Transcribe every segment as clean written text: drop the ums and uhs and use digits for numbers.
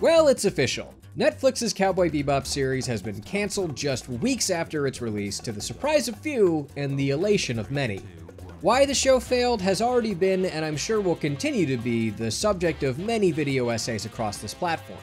Well, it's official. Netflix's Cowboy Bebop series has been canceled just weeks after its release, to the surprise of few and the elation of many. Why the show failed has already been, and I'm sure will continue to be, the subject of many video essays across this platform.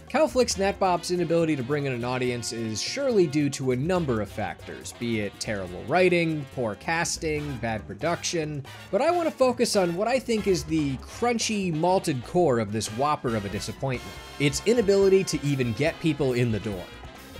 Cowflix Netbop's inability to bring in an audience is surely due to a number of factors, be it terrible writing, poor casting, bad production, but I want to focus on what I think is the crunchy, malted core of this whopper of a disappointment: its inability to even get people in the door.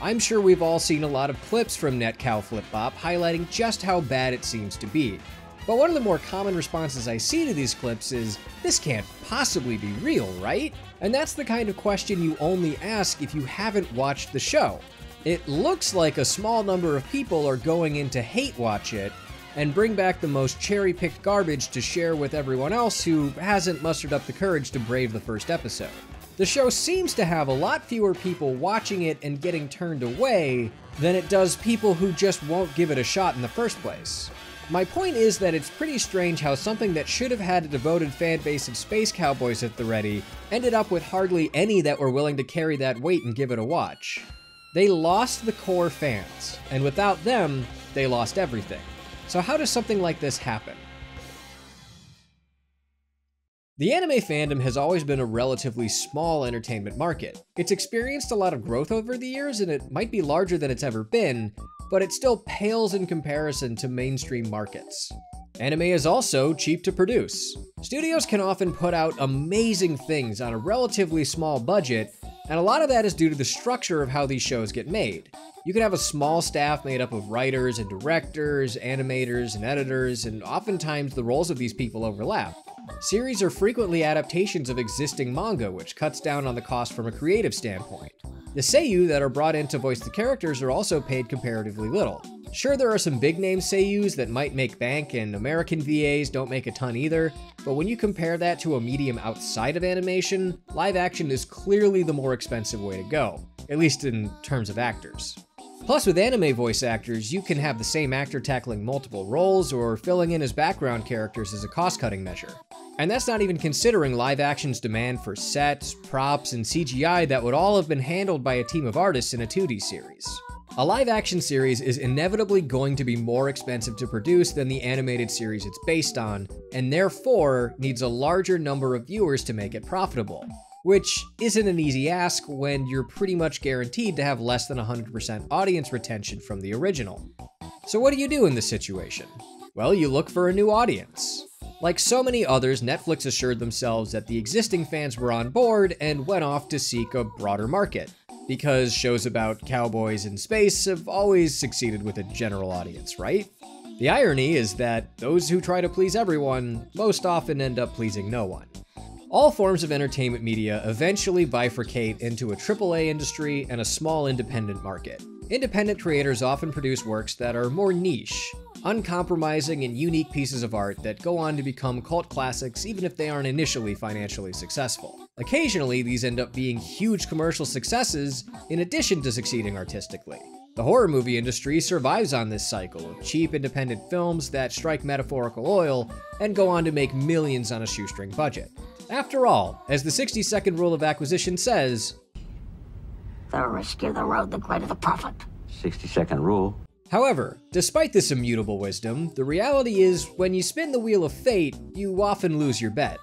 I'm sure we've all seen a lot of clips from NetCowFlipBop highlighting just how bad it seems to be. But one of the more common responses I see to these clips is, "This can't possibly be real, right?" And that's the kind of question you only ask if you haven't watched the show. It looks like a small number of people are going in to hate watch it and bring back the most cherry-picked garbage to share with everyone else who hasn't mustered up the courage to brave the first episode. The show seems to have a lot fewer people watching it and getting turned away than it does people who just won't give it a shot in the first place. My point is that it's pretty strange how something that should have had a devoted fan base of space cowboys at the ready ended up with hardly any that were willing to carry that weight and give it a watch. They lost the core fans, and without them, they lost everything. So how does something like this happen? The anime fandom has always been a relatively small entertainment market. It's experienced a lot of growth over the years, and it might be larger than it's ever been, but it still pales in comparison to mainstream markets. Anime is also cheap to produce. Studios can often put out amazing things on a relatively small budget, and a lot of that is due to the structure of how these shows get made. You can have a small staff made up of writers and directors, animators and editors, and oftentimes the roles of these people overlap. Series are frequently adaptations of existing manga, which cuts down on the cost from a creative standpoint. The seiyuu that are brought in to voice the characters are also paid comparatively little. Sure, there are some big-name seiyus that might make bank, and American VAs don't make a ton either, but when you compare that to a medium outside of animation, live action is clearly the more expensive way to go, at least in terms of actors. Plus, with anime voice actors, you can have the same actor tackling multiple roles or filling in as background characters as a cost-cutting measure. And that's not even considering live action's demand for sets, props, and CGI that would all have been handled by a team of artists in a 2D series. A live action series is inevitably going to be more expensive to produce than the animated series it's based on, and therefore needs a larger number of viewers to make it profitable. Which isn't an easy ask when you're pretty much guaranteed to have less than 100% audience retention from the original. So what do you do in this situation? Well, you look for a new audience. Like so many others, Netflix assured themselves that the existing fans were on board and went off to seek a broader market, because shows about cowboys in space have always succeeded with a general audience, right? The irony is that those who try to please everyone most often end up pleasing no one. All forms of entertainment media eventually bifurcate into a AAA industry and a small independent market. Independent creators often produce works that are more niche, uncompromising and unique pieces of art that go on to become cult classics even if they aren't initially financially successful. Occasionally, these end up being huge commercial successes in addition to succeeding artistically. The horror movie industry survives on this cycle of cheap independent films that strike metaphorical oil and go on to make millions on a shoestring budget. After all, as the 60-second rule of acquisition says, "The riskier the road, the greater the profit." 60-second rule. However, despite this immutable wisdom, the reality is when you spin the wheel of fate, you often lose your bet.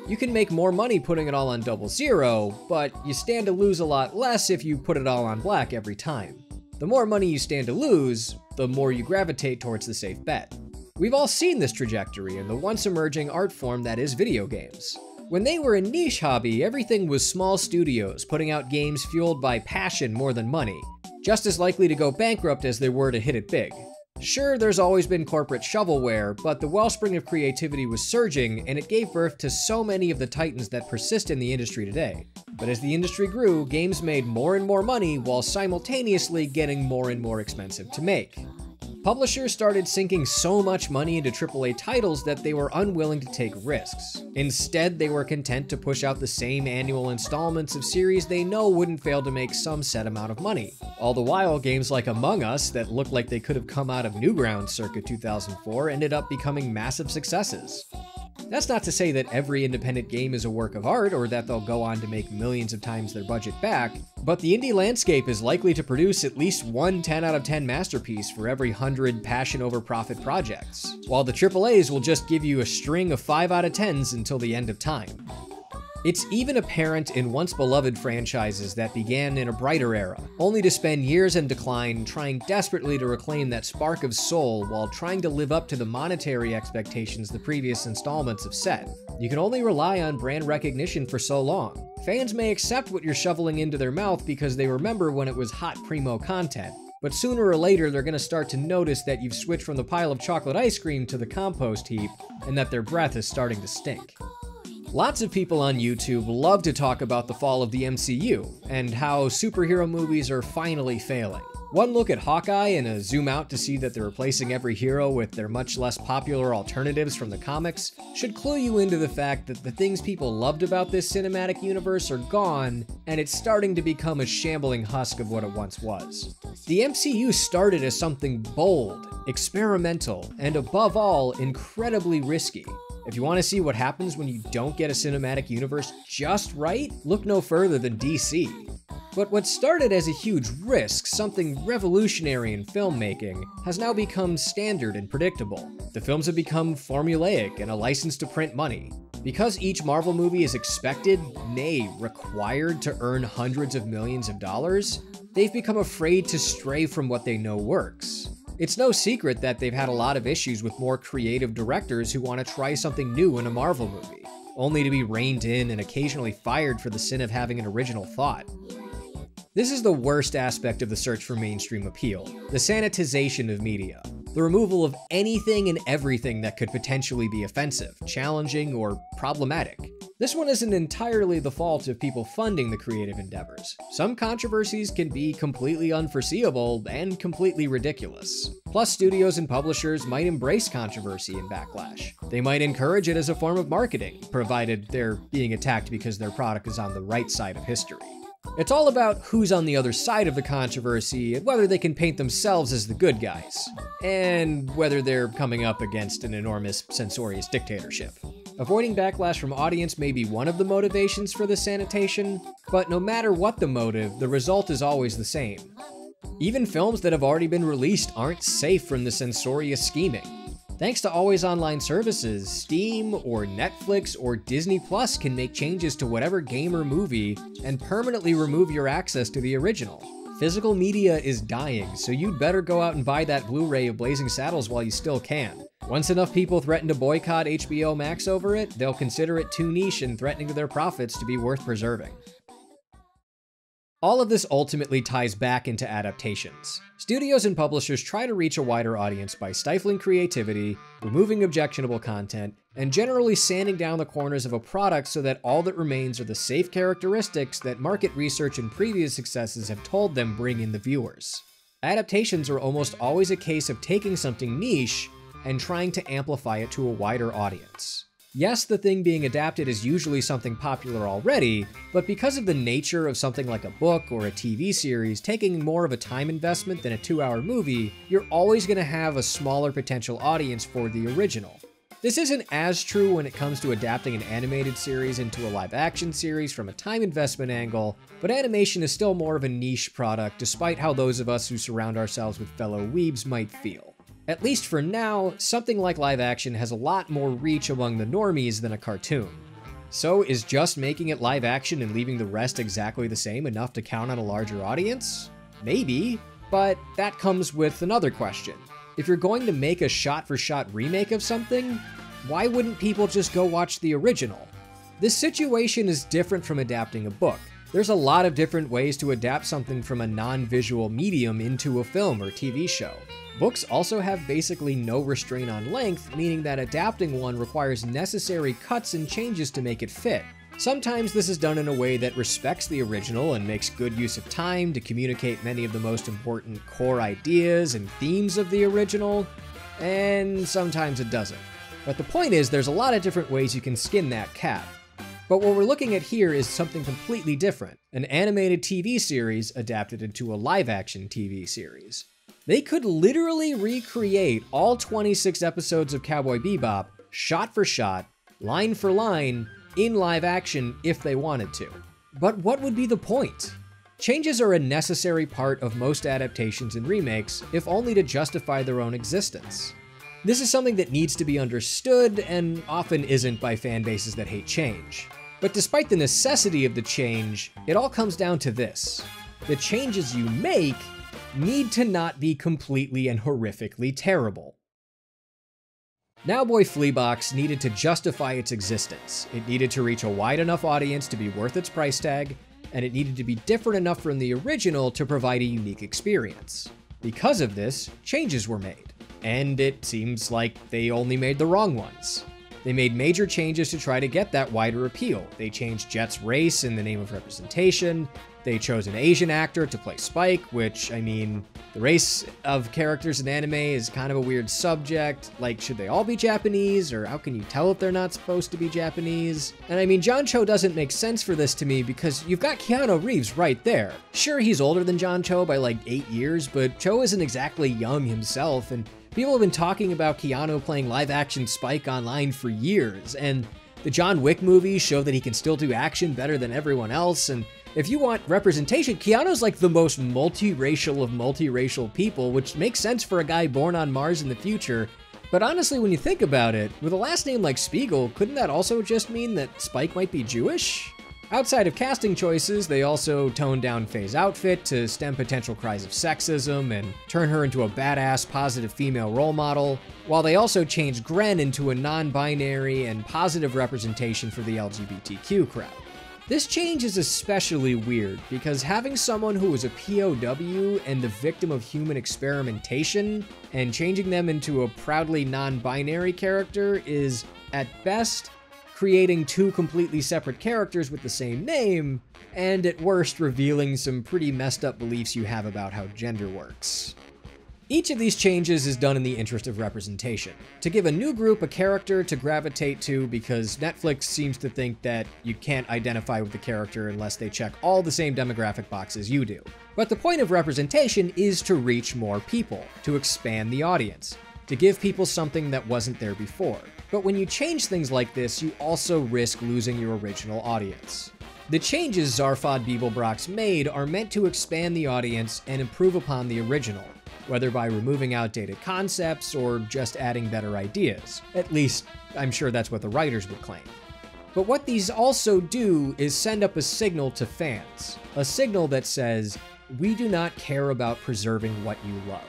You can make more money putting it all on 00, but you stand to lose a lot less if you put it all on black every time. The more money you stand to lose, the more you gravitate towards the safe bet. We've all seen this trajectory in the once emerging art form that is video games. When they were a niche hobby, everything was small studios putting out games fueled by passion more than money, just as likely to go bankrupt as they were to hit it big. Sure, there's always been corporate shovelware, but the wellspring of creativity was surging, and it gave birth to so many of the titans that persist in the industry today. But as the industry grew, games made more and more money while simultaneously getting more and more expensive to make. Publishers started sinking so much money into AAA titles that they were unwilling to take risks. Instead, they were content to push out the same annual installments of series they know wouldn't fail to make some set amount of money. All the while, games like Among Us, that looked like they could have come out of Newgrounds circa 2004, ended up becoming massive successes. That's not to say that every independent game is a work of art or that they'll go on to make millions of times their budget back, but the indie landscape is likely to produce at least one 10 out of 10 masterpiece for every 100 passion over profit projects, while the AAAs will just give you a string of 5 out of 10s until the end of time. It's even apparent in once beloved franchises that began in a brighter era, only to spend years in decline trying desperately to reclaim that spark of soul while trying to live up to the monetary expectations the previous installments have set. You can only rely on brand recognition for so long. Fans may accept what you're shoveling into their mouth because they remember when it was hot primo content, but sooner or later they're going to start to notice that you've switched from the pile of chocolate ice cream to the compost heap, and that their breath is starting to stink. Lots of people on YouTube love to talk about the fall of the MCU and how superhero movies are finally failing. One look at Hawkeye and a zoom out to see that they're replacing every hero with their much less popular alternatives from the comics should clue you into the fact that the things people loved about this cinematic universe are gone, and it's starting to become a shambling husk of what it once was. The MCU started as something bold, experimental, and above all, incredibly risky. If you want to see what happens when you don't get a cinematic universe just right, look no further than DC. But what started as a huge risk, something revolutionary in filmmaking, has now become standard and predictable. The films have become formulaic and a license to print money. Because each Marvel movie is expected, nay, required to earn hundreds of millions of dollars, they've become afraid to stray from what they know works. It's no secret that they've had a lot of issues with more creative directors who want to try something new in a Marvel movie, only to be reined in and occasionally fired for the sin of having an original thought. This is the worst aspect of the search for mainstream appeal, the sanitization of media, the removal of anything and everything that could potentially be offensive, challenging, or problematic. This one isn't entirely the fault of people funding the creative endeavors. Some controversies can be completely unforeseeable and completely ridiculous. Plus, studios and publishers might embrace controversy and backlash. They might encourage it as a form of marketing, provided they're being attacked because their product is on the right side of history. It's all about who's on the other side of the controversy and whether they can paint themselves as the good guys, and whether they're coming up against an enormous censorious dictatorship. Avoiding backlash from audience may be one of the motivations for the sanitation, but no matter what the motive, the result is always the same. Even films that have already been released aren't safe from the censorious scheming. Thanks to always online services, Steam or Netflix or Disney Plus can make changes to whatever game or movie and permanently remove your access to the original. Physical media is dying, so you'd better go out and buy that Blu-ray of Blazing Saddles while you still can. Once enough people threaten to boycott HBO Max over it, they'll consider it too niche and threatening to their profits to be worth preserving. All of this ultimately ties back into adaptations. Studios and publishers try to reach a wider audience by stifling creativity, removing objectionable content, and generally sanding down the corners of a product so that all that remains are the safe characteristics that market research and previous successes have told them bring in the viewers. Adaptations are almost always a case of taking something niche and trying to amplify it to a wider audience. Yes, the thing being adapted is usually something popular already, but because of the nature of something like a book or a TV series taking more of a time investment than a 2-hour movie, you're always going to have a smaller potential audience for the original. This isn't as true when it comes to adapting an animated series into a live-action series from a time investment angle, but animation is still more of a niche product despite how those of us who surround ourselves with fellow weebs might feel. At least for now, something like live action has a lot more reach among the normies than a cartoon. So is just making it live action and leaving the rest exactly the same enough to count on a larger audience? Maybe, but that comes with another question. If you're going to make a shot-for-shot remake of something, why wouldn't people just go watch the original? This situation is different from adapting a book. There's a lot of different ways to adapt something from a non-visual medium into a film or TV show. Books also have basically no restraint on length, meaning that adapting one requires necessary cuts and changes to make it fit. Sometimes this is done in a way that respects the original and makes good use of time to communicate many of the most important core ideas and themes of the original, and sometimes it doesn't. But the point is, there's a lot of different ways you can skin that cat. But what we're looking at here is something completely different, an animated TV series adapted into a live-action TV series. They could literally recreate all 26 episodes of Cowboy Bebop, shot for shot, line for line, in live action if they wanted to. But what would be the point? Changes are a necessary part of most adaptations and remakes, if only to justify their own existence. This is something that needs to be understood and often isn't by fan bases that hate change. But despite the necessity of the change, it all comes down to this. The changes you make need to not be completely and horrifically terrible. Nowboy Fleebox needed to justify its existence. It needed to reach a wide enough audience to be worth its price tag, and it needed to be different enough from the original to provide a unique experience. Because of this, changes were made, and it seems like they only made the wrong ones. They made major changes to try to get that wider appeal. They changed Jet's race in the name of representation. They chose an Asian actor to play Spike, which, I mean, the race of characters in anime is kind of a weird subject. Like, should they all be Japanese, or how can you tell if they're not supposed to be Japanese? And I mean, John Cho doesn't make sense for this to me because you've got Keanu Reeves right there. Sure, he's older than John Cho by like 8 years, but Cho isn't exactly young himself, and people have been talking about Keanu playing live-action Spike online for years, and the John Wick movies show that he can still do action better than everyone else, and if you want representation, Keanu's like the most multiracial of multiracial people, which makes sense for a guy born on Mars in the future. But honestly, when you think about it, with a last name like Spiegel, couldn't that also just mean that Spike might be Jewish? Outside of casting choices, they also toned down Faye's outfit to stem potential cries of sexism and turn her into a badass, positive female role model, while they also changed Gren into a non-binary and positive representation for the LGBTQ crowd. This change is especially weird because having someone who was a POW and the victim of human experimentation and changing them into a proudly non-binary character is, at best, creating two completely separate characters with the same name, and at worst revealing some pretty messed up beliefs you have about how gender works. Each of these changes is done in the interest of representation, to give a new group a character to gravitate to because Netflix seems to think that you can't identify with the character unless they check all the same demographic boxes you do. But the point of representation is to reach more people, to expand the audience, to give people something that wasn't there before. But when you change things like this, you also risk losing your original audience. The changes Zarfad Beeblebrox made are meant to expand the audience and improve upon the original, whether by removing outdated concepts or just adding better ideas. At least, I'm sure that's what the writers would claim. But what these also do is send up a signal to fans. A signal that says, we do not care about preserving what you love.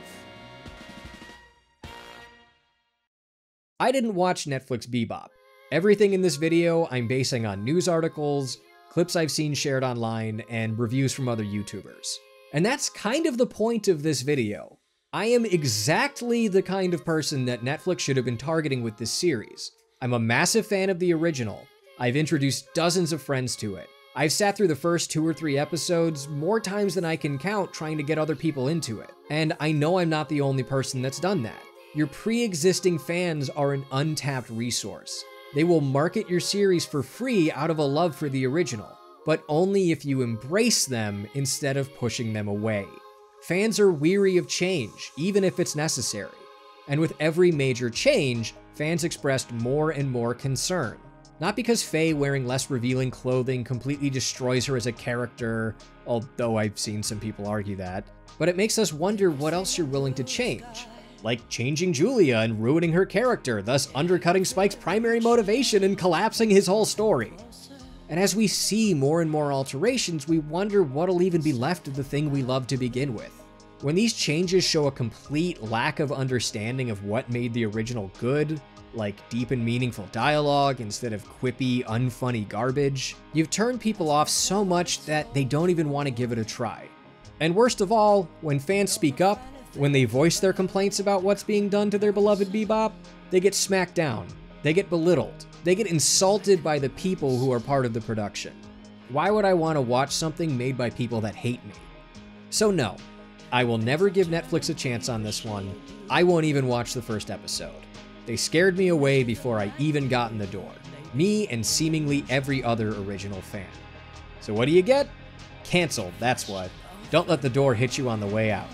I didn't watch Netflix Bebop. Everything in this video I'm basing on news articles, clips I've seen shared online, and reviews from other YouTubers. And that's kind of the point of this video. I am exactly the kind of person that Netflix should have been targeting with this series. I'm a massive fan of the original. I've introduced dozens of friends to it. I've sat through the first 2 or 3 episodes more times than I can count trying to get other people into it. And I know I'm not the only person that's done that. Your pre-existing fans are an untapped resource. They will market your series for free out of a love for the original, but only if you embrace them instead of pushing them away. Fans are weary of change, even if it's necessary. And with every major change, fans expressed more and more concern. Not because Faye wearing less revealing clothing completely destroys her as a character, although I've seen some people argue that, but it makes us wonder what else you're willing to change. Like changing Julia and ruining her character, thus undercutting Spike's primary motivation and collapsing his whole story. And as we see more and more alterations, we wonder what'll even be left of the thing we loved to begin with. When these changes show a complete lack of understanding of what made the original good, like deep and meaningful dialogue instead of quippy, unfunny garbage, you've turned people off so much that they don't even want to give it a try. And worst of all, when fans speak up, when they voice their complaints about what's being done to their beloved Bebop, they get smacked down, they get belittled, they get insulted by the people who are part of the production. Why would I want to watch something made by people that hate me? So no, I will never give Netflix a chance on this one. I won't even watch the first episode. They scared me away before I even got in the door. Me and seemingly every other original fan. So what do you get? Canceled, that's what. Don't let the door hit you on the way out.